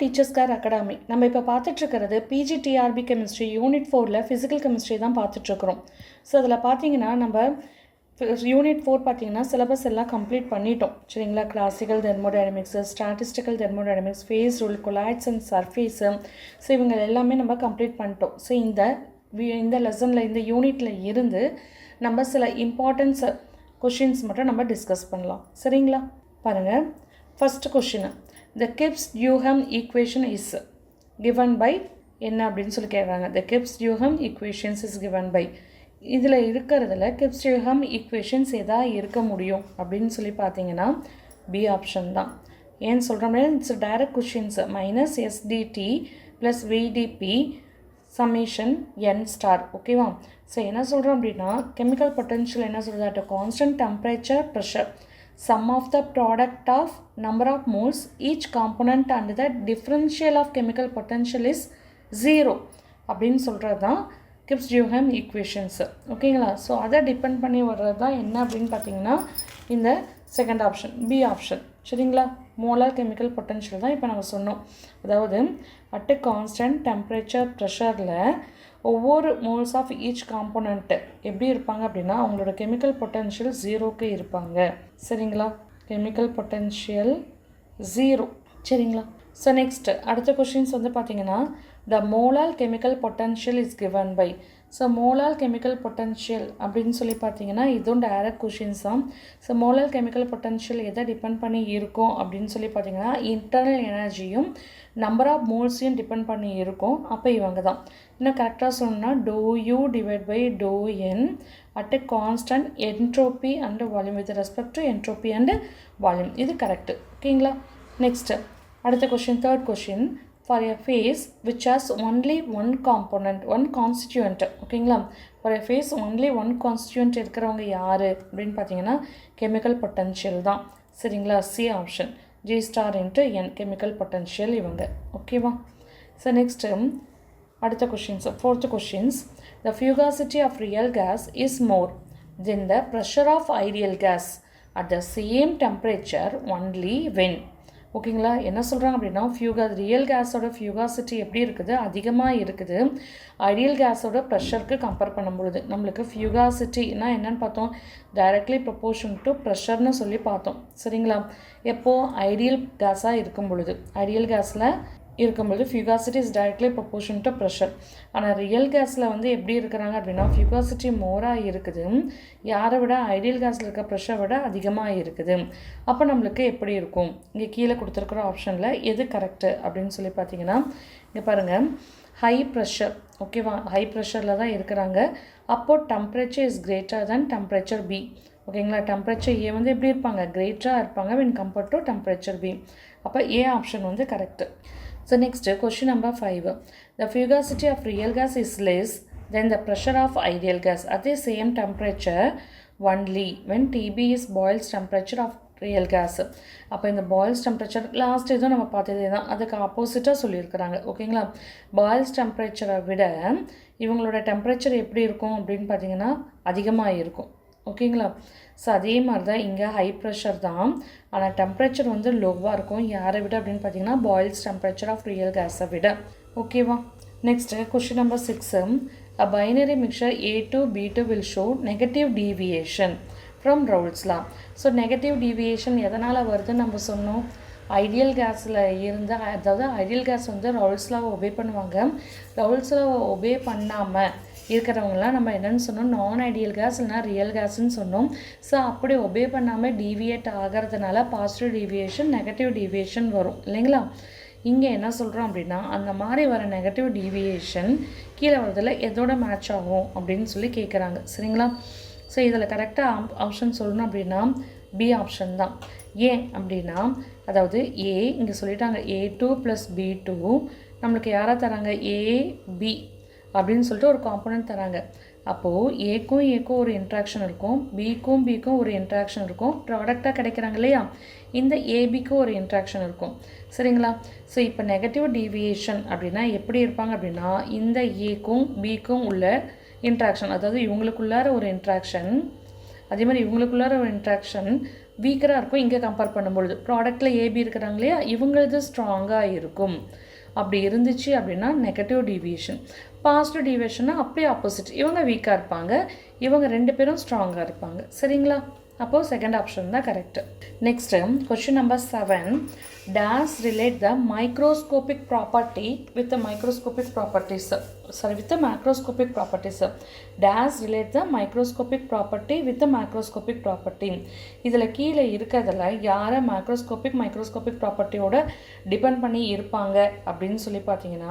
Teachers care Academy. நம்ம இப்போ பார்த்துட்ருக்கிறது பிஜிடிஆர்பி கெமிஸ்ட்ரி யூனிட் 4ல் ஃபிசிக்கல் கெமிஸ்ட்ரி தான் பார்த்துட்ருக்குறோம். ஸோ அதில் பார்த்தீங்கன்னா நம்ம யூனிட் 4 பார்த்தீங்கன்னா சிலபஸ் எல்லாம் கம்ப்ளீட் பண்ணிட்டோம் சரிங்களா. Classical thermodynamics, statistical thermodynamics, phase rule, colloids and surface, so இவங்க எல்லாமே நம்ம கம்ப்ளீட் பண்ணிட்டோம். ஸோ இந்த லெசனில் இந்த யூனிட்டில் இருந்து நம்ம சில இம்பார்ட்டன்ஸ் கொஷின்ஸ் மட்டும் நம்ம டிஸ்கஸ் பண்ணலாம் சரிங்களா. பாருங்கள், first question, the Gibbs-Duhem equation is given by என்ன அப்படின்னு சொல்லி கேட்குறாங்க. the Gibbs-Duhem equations is given by இதில் இருக்கிறதுல Gibbs-Duhem equations எதா இருக்க முடியும் அப்படின்னு சொல்லி பார்த்தீங்கன்னா பி ஆப்ஷன் தான். ஏன்னு சொல்கிறோம்னா it's direct questions. Minus STD plus VDP summation N star. ஓகேவா. ஸோ என்ன சொல்கிறோம் அப்படின்னா கெமிக்கல் பொட்டன்ஷியல் என்ன சொல்கிறது, at constant temperature pressure sum of the product of number of moles each component and the differential of chemical potential is 0 அப்படின்னு சொல்கிறது தான் Gibbs-Duhem equations. ஓகேங்களா. ஸோ அதை டிபெண்ட் பண்ணி வர்றது தான் என்ன அப்படின்னு பார்த்தீங்கன்னா இந்த செகண்ட் ஆப்ஷன் பி ஆப்ஷன் சரிங்களா. மோலார் கெமிக்கல் பொட்டன்ஷியல் தான் இப்போ நம்ம சொன்னோம். அதாவது அட் கான்ஸ்டன்ட் டெம்பரேச்சர் ப்ரெஷரில் ஒவ்வொரு மோல்ஸ் ஆஃப் ஈச் காம்போனண்ட்டு எப்படி இருப்பாங்க அப்படின்னா அவங்களோட கெமிக்கல் பொட்டன்ஷியல் 0க்கு இருப்பாங்க சரிங்களா. கெமிக்கல் பொட்டன்ஷியல் 0 சரிங்களா. ஸோ நெக்ஸ்ட் அடுத்த கொஷின்ஸ் வந்து பார்த்தீங்கன்னா the molar chemical potential is given by. So molar chemical potential அப்படின்னு சொல்லி பார்த்தீங்கன்னா இதுவும் டைரக்ட் கொஷின்ஸ் தான். ஸோ மோலார் கெமிக்கல் பொட்டன்ஷியல் எதை டிபெண்ட் பண்ணி இருக்கும் அப்படின்னு சொல்லி பார்த்தீங்கன்னா இன்டர்னல் எனர்ஜியும் நம்பர் ஆஃப் மோல்ஸையும் டிபெண்ட் பண்ணி இருக்கும். அப்போ இவங்க தான் இன்னும் கரெக்டாக சொல்லணும்னா do you divide by do N at a constant entropy and volume with respect to entropy and volume. இது கரெக்டு. ஓகேங்களா. நெக்ஸ்ட்டு அடுத்த question, third question, for a phase which has only one component, one constituent. ஓகேங்களா. for a phase only one constituent இருக்கிறவங்க யார் அப்படின்னு பார்த்தீங்கன்னா chemical potential தான் சரிங்களா. C option G star into N chemical potential இவங்க. ஓகேவா. ஸோ நெக்ஸ்ட்டு அடுத்த questions, fourth questions, the fugacity of real gas is more than the pressure of ideal gas at the same temperature only when. ஓகேங்களா. என்ன சொல்கிறாங்க அப்படின்னா real கேஸோட ஃபியூகாசிட்டி எப்படி இருக்குது, அதிகமாக இருக்குது ஐடியல் கேஸோட ப்ரெஷருக்கு கம்பேர் பண்ணும்பொழுது. நம்மளுக்கு ஃபியூகாசிட்டினா என்னென்னு பார்த்தோம், டைரக்ட்லி ப்ரொப்போர்ஷன் டு ப்ரெஷர்னு சொல்லி பார்த்தோம் சரிங்களா. எப்போது ஐடியல் கேஸாக இருக்கும் பொழுது, ஐடியல் கேஸில் இருக்கும்போது fugacity is directly proportion to pressure. ஆனால் ரியல் கேஸில் வந்து எப்படி இருக்கிறாங்க அப்படின்னா ஃபியூகாசிட்டி மோராக இருக்குது, யாரை விட ஐடியல் கேஸில் இருக்க ப்ரெஷரை விட அதிகமாக இருக்குது. அப்போ நம்மளுக்கு எப்படி இருக்கும், இங்கே கீழே கொடுத்துருக்குற ஆப்ஷனில் எது கரெக்டு அப்படின்னு சொல்லி பார்த்தீங்கன்னா இங்கே பாருங்கள், ஹை ப்ரெஷர். ஓகேவா. ஹை ப்ரெஷரில் தான் இருக்கிறாங்க. அப்போது temperature is greater than temperature B. ஓகேங்களா. டெம்பரேச்சர் ஏ வந்து எப்படி இருப்பாங்க, கிரேட்டராக இருப்பாங்க when compared to temperature B. அப்போ ஏ ஆப்ஷன் வந்து correct. So next question number 5, the fugacity of real gas is less than the pressure of ideal gas at the same temperature only when TB is boils temperature of real gas. அப்போ இந்த boils temperature last இதுவும் நம்ம பார்த்ததே தான், அதுக்கு ஆப்போசிட்டாக சொல்லியிருக்கிறாங்க. ஓகேங்களா. பாயில்ஸ் டெம்பரேச்சரை விட இவங்களோட டெம்பரேச்சர் எப்படி இருக்கும் அப்படின்னு பார்த்தீங்கன்னா அதிகமாக இருக்கும். ஓகேங்களா. ஸோ அதே மாதிரி தான் இங்கே ஹை ப்ரெஷர் தான், ஆனால் டெம்பரேச்சர் வந்து லோவாக இருக்கும். யாரை விட அப்படின்னு பார்த்தீங்கன்னா பாயில்ஸ் டெம்பரேச்சர் ஆஃப் ரியல் கேஸை விட. ஓகேவா. Next question number 6, a binary mixture A2 B2 will show negative deviation from Raoult's law. So negative deviation எதனால் வருதுன்னு நம்ம சொன்னோம், ஐடியல் கேஸில் இருந்து, அதாவது ஐடியல் கேஸ் வந்து ரவுல்ட்ஸ் லாவை ஒபே பண்ணுவாங்க. ரவுல்ட்ஸ் லாவை ஒபே பண்ணாமல் இருக்கிறவங்களாம் நம்ம என்னென்னு சொன்னோம், நான் ஐடியல் கேஸ் இல்லைனா ரியல் கேஸ்ன்னு சொன்னோம். ஸோ அப்படி ஒபே பண்ணாமல் டீவியேட் ஆகிறதுனால பாசிட்டிவ் டீவியேஷன் நெகட்டிவ் டீவியேஷன் வரும் இல்லைங்களா. இங்கே என்ன சொல்கிறோம் அப்படின்னா அந்த மாதிரி வர நெகட்டிவ் டீவியேஷன் கீழே வரதில் எதோட மேட்ச் ஆகும் அப்படின்னு சொல்லி கேட்குறாங்க சரிங்களா. ஸோ இதில் கரெக்டாக ஆப்ஷன் சொல்லணும் அப்படின்னா பி ஆப்ஷன் தான். ஏன் அப்படின்னா அதாவது ஏ இங்கே சொல்லிட்டாங்க A2 + B2 நம்மளுக்கு யாராக தராங்க, AB அப்படின்னு சொல்லிட்டு ஒரு காம்போனன்ட் தராங்க. அப்போது ஏக்கும் ஒரு இன்ட்ராக்ஷன் இருக்கும், பிக்கும் ஒரு இன்ட்ராக்ஷன் இருக்கும், ப்ராடக்டாக கிடைக்கிறாங்க இல்லையா. இந்த ஏபிக்கும் ஒரு இன்ட்ராக்ஷன் இருக்கும் சரிங்களா. ஸோ இப்போ நெகட்டிவ் டீவியேஷன் அப்படின்னா எப்படி இருப்பாங்க அப்படின்னா இந்த ஏக்கும் பிக்கும் உள்ள இன்ட்ராக்ஷன், அதாவது இவங்களுக்குள்ளார ஒரு இன்ட்ராக்ஷன், அதே மாதிரி இவங்களுக்குள்ளார ஒரு இன்ட்ராக்ஷன் வீக்கராக இருக்கும் இங்கே கம்பேர் பண்ணும்பொழுது. ப்ராடக்ட்டில் ஏபி இருக்கிறாங்க இல்லையா, இவங்களது ஸ்ட்ராங்காக இருக்கும். அப்படி இருந்துச்சு அப்படின்னா நெகட்டிவ் டீவியேஷன். பாசிட்டிவ் டீவியேஷன்னா அப்படியே ஆப்போசிட், இவங்க வீக்காக இருப்பாங்க, இவங்க 2 பேரும் ஸ்ட்ராங்காக இருப்பாங்க. சரிங்களா? அப்போது செகண்ட் ஆப்ஷன் தான் correct. Next question number 7. Days relate the microscopic property with microscopic properties with macroscopic properties. Days relate the microscopic property with macroscopic property. இதில் கீழே இருக்கிறதுல யாரை மைக்ரோஸ்கோபிக் ப்ராப்பர்ட்டியோட டிபெண்ட் பண்ணி இருப்பாங்க அப்படின்னு சொல்லி பார்த்தீங்கன்னா,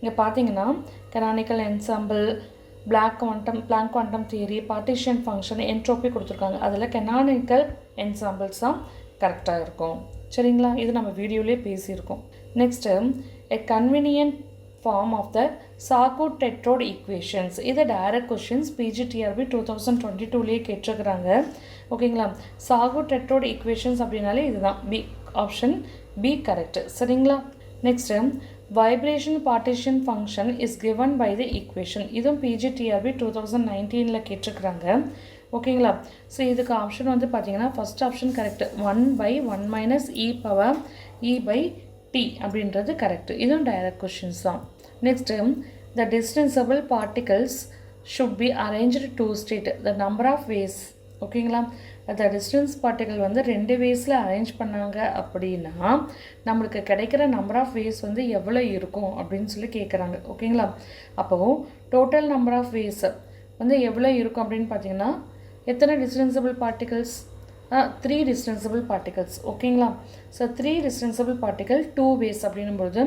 இங்கே பார்த்தீங்கன்னா canonical ensemble, Planck quantum theory, partition function, entropy கொடுத்துருக்காங்க. அதில் கனானிக்கல் என்சாம்பிள்ஸ் தான் கரெக்டாக இருக்கும். சரிங்களா? இது நம்ம வீடியோலேயே பேசியிருக்கோம். Next a convenient form of the Sackur Tetrode equations. இது டைரக்ட் கொஷின்ஸ் பிஜிடிஆர்பி 2022லேயே கேட்டிருக்கிறாங்க. ஓகேங்களா? சாகூட் டெட்ரோட் ஈக்குவேஷன்ஸ் அப்படின்னாலே இதுதான் பி ஆப்ஷன் பி கரெக்ட். சரிங்களா? Next vibration partition function is given by the equation. இதுவும் பிஜிடிஆர்பி 2019ல் கேட்டிருக்கிறாங்க. ஓகேங்களா? ஸோ இதுக்கு ஆப்ஷன் வந்து பார்த்தீங்கன்னா ஃபஸ்ட் ஆப்ஷன் கரெக்ட், 1/1 - e/t அப்படின்றது கரெக்ட். இதுவும் டைரக்ட் கொஷின்ஸ் தான். Next the distinguishable particles should be arranged to state the number of ways. ஓகேங்களா? அந்த டிஸ்டன்ஸ் பார்ட்டிகல் வந்து 2 வேஸில் அரேஞ்ச் பண்ணாங்க அப்படின்னா நம்மளுக்கு கிடைக்கிற நம்பர் ஆஃப் வேஸ் வந்து எவ்வளோ இருக்கும் அப்படின்னு சொல்லி கேட்குறாங்க. ஓகேங்களா? அப்போது டோட்டல் நம்பர் ஆஃப் வேஸ் வந்து எவ்வளோ இருக்கும் அப்படின்னு பார்த்தீங்கன்னா, எத்தனை டிஸ்டன்சபிள் பார்ட்டிகல்ஸ்? 3 distensible particles. ஓகேங்களா? ஸோ 3 டிஸ்டன்சபிள் பார்ட்டிகல் 2 வேஸ் அப்படின்னும்போது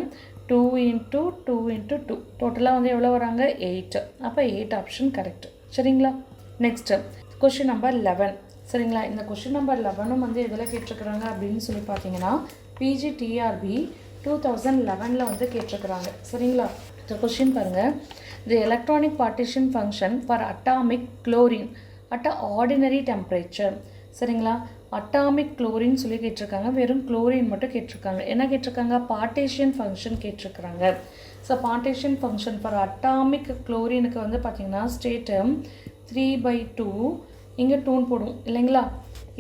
2 × 2 × 2 டோட்டலாக வந்து எவ்வளோ வராங்க? 8. அப்போ 8 ஆப்ஷன் கரெக்ட். சரிங்களா? Next question number 11. சரிங்களா? இந்த கொஷின் நம்பர் 11 வந்து எதில் கேட்டிருக்கிறாங்க அப்படின்னு சொல்லி பார்த்தீங்கன்னா பிஜிடிஆர்பி 2011ல் வந்து கேட்டிருக்கிறாங்க. சரிங்களா? இந்த கொஷின் பாருங்கள். The electronic partition function for atomic chlorine at ordinary temperature. சரிங்களா? அட்டாமிக் குளோரின் சொல்லி கேட்டிருக்காங்க, வெறும் குளோரின் மட்டும் கேட்டிருக்காங்க. என்ன கேட்டிருக்காங்க? பார்ட்டிஷன் ஃபங்க்ஷன் கேட்டிருக்கிறாங்க. So partition function for atomic குளோரினுக்கு வந்து பார்த்திங்கன்னா ஸ்டேட்டு 3/2, இங்கே 2 போடுவோம் இல்லைங்களா?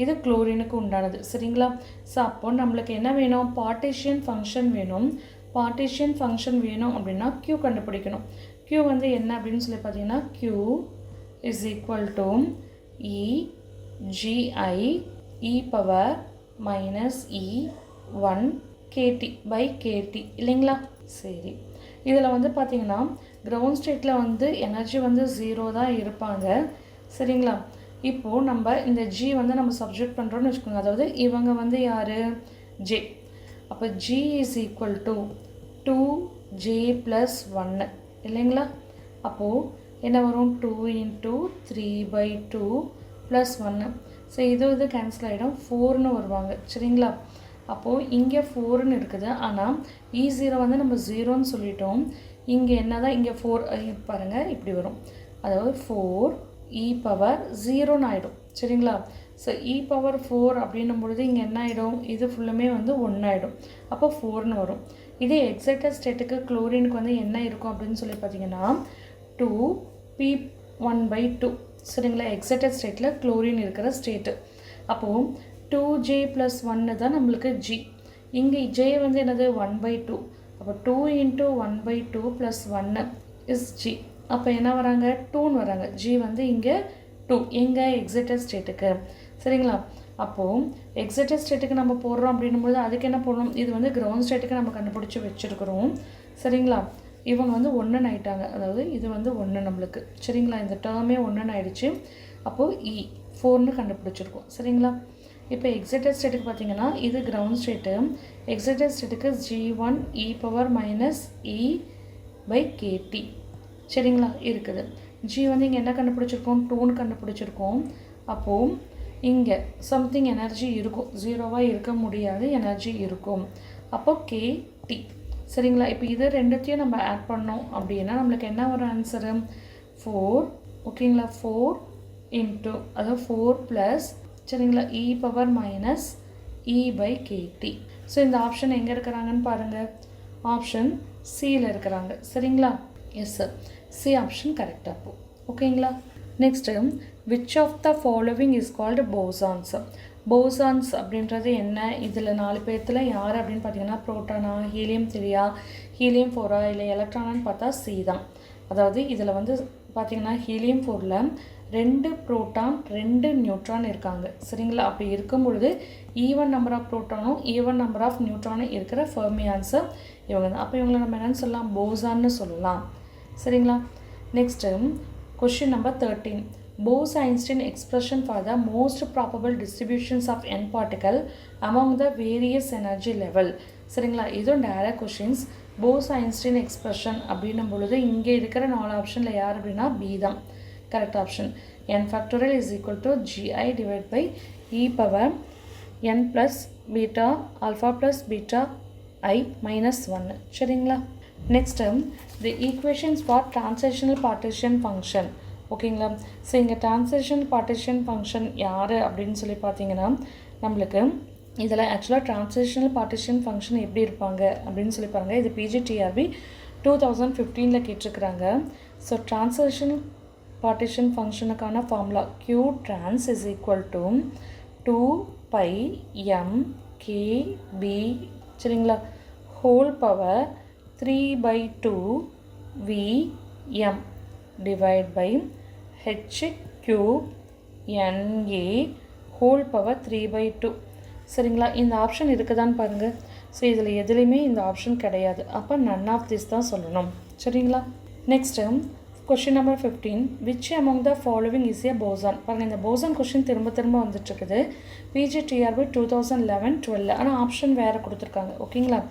இது குளோரினுக்கு உண்டானது. சரிங்களா? ஸோ அப்போ நம்மளுக்கு என்ன வேணும்? பார்ட்டிஷன் ஃபங்க்ஷன் வேணும். பார்ட்டிஷன் ஃபங்க்ஷன் வேணும் அப்படின்னா q கண்டுபிடிக்கணும். q வந்து என்ன அப்படின்னு சொல்லி பார்த்தீங்கன்னா q is equal to EGI e⁻⁻e1 kT/kT இல்லைங்களா? சரி, இதில் வந்து பார்த்திங்கன்னா கிரவுண்ட் ஸ்டேட்டில் வந்து எனர்ஜி வந்து 0 தான் இருப்பாங்க. சரிங்களா? இப்போது நம்ம இந்த G வந்து நம்ம சப்ஜெக்ட் பண்ணுறோன்னு வச்சுக்கோங்க. அதாவது இவங்க வந்து யார்? J. அப்போ G is equal to 2J + 1 இல்லைங்களா? அப்போது என்ன வரும்? 2 × 3/2 + 1. ஸோ இது கேன்சல் ஆகிடும், 4ன்னு வருவாங்க. சரிங்களா? அப்போது இங்கே 4ன்னு இருக்குது, ஆனால் E0 வந்து நம்ம 0ன்னு சொல்லிட்டோம். இங்கே என்ன தான்? இங்கே 4 பாருங்கள் இப்படி வரும். அதாவது 4e⁻0ன்னு ஆகிடும். சரிங்களா? ஸோ e⁻4 அப்படின்னும் பொழுது இங்கே என்ன ஆகிடும்? இது ஃபுல்லுமே வந்து 1 ஆகிடும். அப்போ 4ன்னு வரும். இதே எக்ஸைட்டட் ஸ்டேட்டுக்கு குளோரினுக்கு வந்து என்ன இருக்கும் அப்படின்னு சொல்லி பார்த்தீங்கன்னா 2p1/2. சரிங்களா? எக்ஸைட்டட் ஸ்டேட்டில் குளோரின் இருக்கிற ஸ்டேட்டு. அப்போது 2J + 1 தான் நம்மளுக்கு G. இங்கே J வந்து என்னது? 1/2. அப்போ 2 × 1/2 + 1 இஸ் G. அப்போ என்ன வராங்க? 2ன்னு வராங்க. G வந்து இங்கே 2 எங்கே? எக்ஸைட்டட் ஸ்டேட்டுக்கு. சரிங்களா? அப்போது எக்ஸைட்டட் ஸ்டேட்டுக்கு நம்ம போடுறோம் அப்படின்னும்போது அதுக்கு என்ன போடணும்? இது வந்து கிரவுண்ட் ஸ்டேட்டுக்கு நம்ம கண்டுபிடிச்சி வச்சுருக்கிறோம். சரிங்களா? இவங்க வந்து 1ன்னு ஆகிட்டாங்க. அதாவது இது வந்து 1 நம்மளுக்கு. சரிங்களா? இந்த டேர்மே 1ன்னு ஆகிடுச்சு. அப்போது E4ன்னு கண்டுபிடிச்சிருக்கோம். சரிங்களா? இப்போ எக்ஸைட்டட் ஸ்டேட்டுக்கு பார்த்தீங்கன்னா இது கிரவுண்ட் ஸ்டேட்டு. எக்ஸைட்டட் ஸ்டேட்டுக்கு G1 e⁻⁻e/kT. சரிங்களா? இருக்குது. G வந்து இங்கே என்ன கண்டுபிடிச்சிருக்கோம்? 2ன்னு கண்டுபிடிச்சிருக்கோம். அப்போது இங்கே சம்திங் எனர்ஜி இருக்கும், 0வாக இருக்க முடியாது, எனர்ஜி இருக்கும். அப்போது KT. சரிங்களா? இப்போ இது ரெண்டுத்தையும் நம்ம ஆட் பண்ணோம் அப்படின்னா நம்மளுக்கு என்ன ஒரு ஆன்சரு? 4. ஓகேங்களா? 4 × அதாவது 4 + சரிங்களா e⁻⁻e/kT. ஸோ இந்த ஆப்ஷன் எங்கே இருக்கிறாங்கன்னு பாருங்கள். ஆப்ஷன் சியில் இருக்கிறாங்க. சரிங்களா? எஸ் சார், சி ஆப்ஷன் கரெக்டாக போ. ஓகேங்களா? Next which of the following is called bosons. Bosons அப்படின்றது என்ன, இதில் 4 பேர்த்தில் யார் அப்படின்னு பார்த்தீங்கன்னா புரோட்டானா, ஹீலியம் 3, ஹீலியம் 4 இல்லை எலக்ட்ரானான்னு பார்த்தா சி தான். அதாவது இதில் வந்து பார்த்தீங்கன்னா ஹீலியம் 4ல் 2 புரோட்டான் 2 நியூட்ரான் இருக்காங்க. சரிங்களா? அப்படி இருக்கும் பொழுது ஈவன் நம்பர் ஆஃப் புரோட்டானும் ஈவன் நம்பர் ஆஃப் நியூட்ரானும் இருக்கிற ஃபெர்மி ஆன்சர் இவங்க தான். அப்போ இவங்களை நம்ம என்னென்னு சொல்லலாம், போசான்னு சொல்லலாம். சரிங்களா? Next question number 13. Bose-Einstein expression for the most probable distributions of n particle among the various energy level. சரிங்களா? இதுவும் டைரக்ட் கொஷின்ஸ். Bose-Einstein expression அப்படின்னும் பொழுது இங்கே இருக்கிற 4 ஆப்ஷனில் யார் அப்படின்னா பி தான் correct option. n factorial is equal to gi divided by e power n plus beta alpha plus beta I minus 1. சரிங்களா? Next the equations for translational partition function. ஓகேங்களா? ஸோ இங்கே ட்ரான்ஸ்லேஷன் பார்ட்டிஷன் ஃபங்க்ஷன் யார் அப்படின்னு சொல்லி பார்த்தீங்கன்னா நம்மளுக்கு இதில் ஆக்சுவலாக ட்ரான்ஸ்லேஷனல் பார்ட்டிஷன் ஃபங்க்ஷன் எப்படி இருப்பாங்க அப்படின்னு சொல்லி பாருங்கள். இது PGTRB 2015 கேட்டிருக்கிறாங்க. ஸோ ட்ரான்ஸ்லேஷனல் பார்ட்டிஷன் ஃபங்க்ஷனுக்கான formula Q trans is equal to 2 pi m k b சரிங்களா whole power 3/2 v m divide by h cube n a whole power 3/2. சரிங்களா? இந்த ஆப்ஷன் இருக்குதான்னு பாருங்கள். ஸோ இதில் எதுலேயுமே இந்த ஆப்ஷன் கிடையாது. அப்போ நன் ஆஃப் திஸ் தான் சொல்லணும். சரிங்களா? Next question number 15. Which among the following is a boson. பாருங்கள், இந்த போசான் கொஷின் திரும்ப திரும்ப வந்துட்டுருக்குது. PGTRB 2011-12 ஆனால் ஆப்ஷன் வேறு கொடுத்துருக்காங்க. ஓகேங்களா?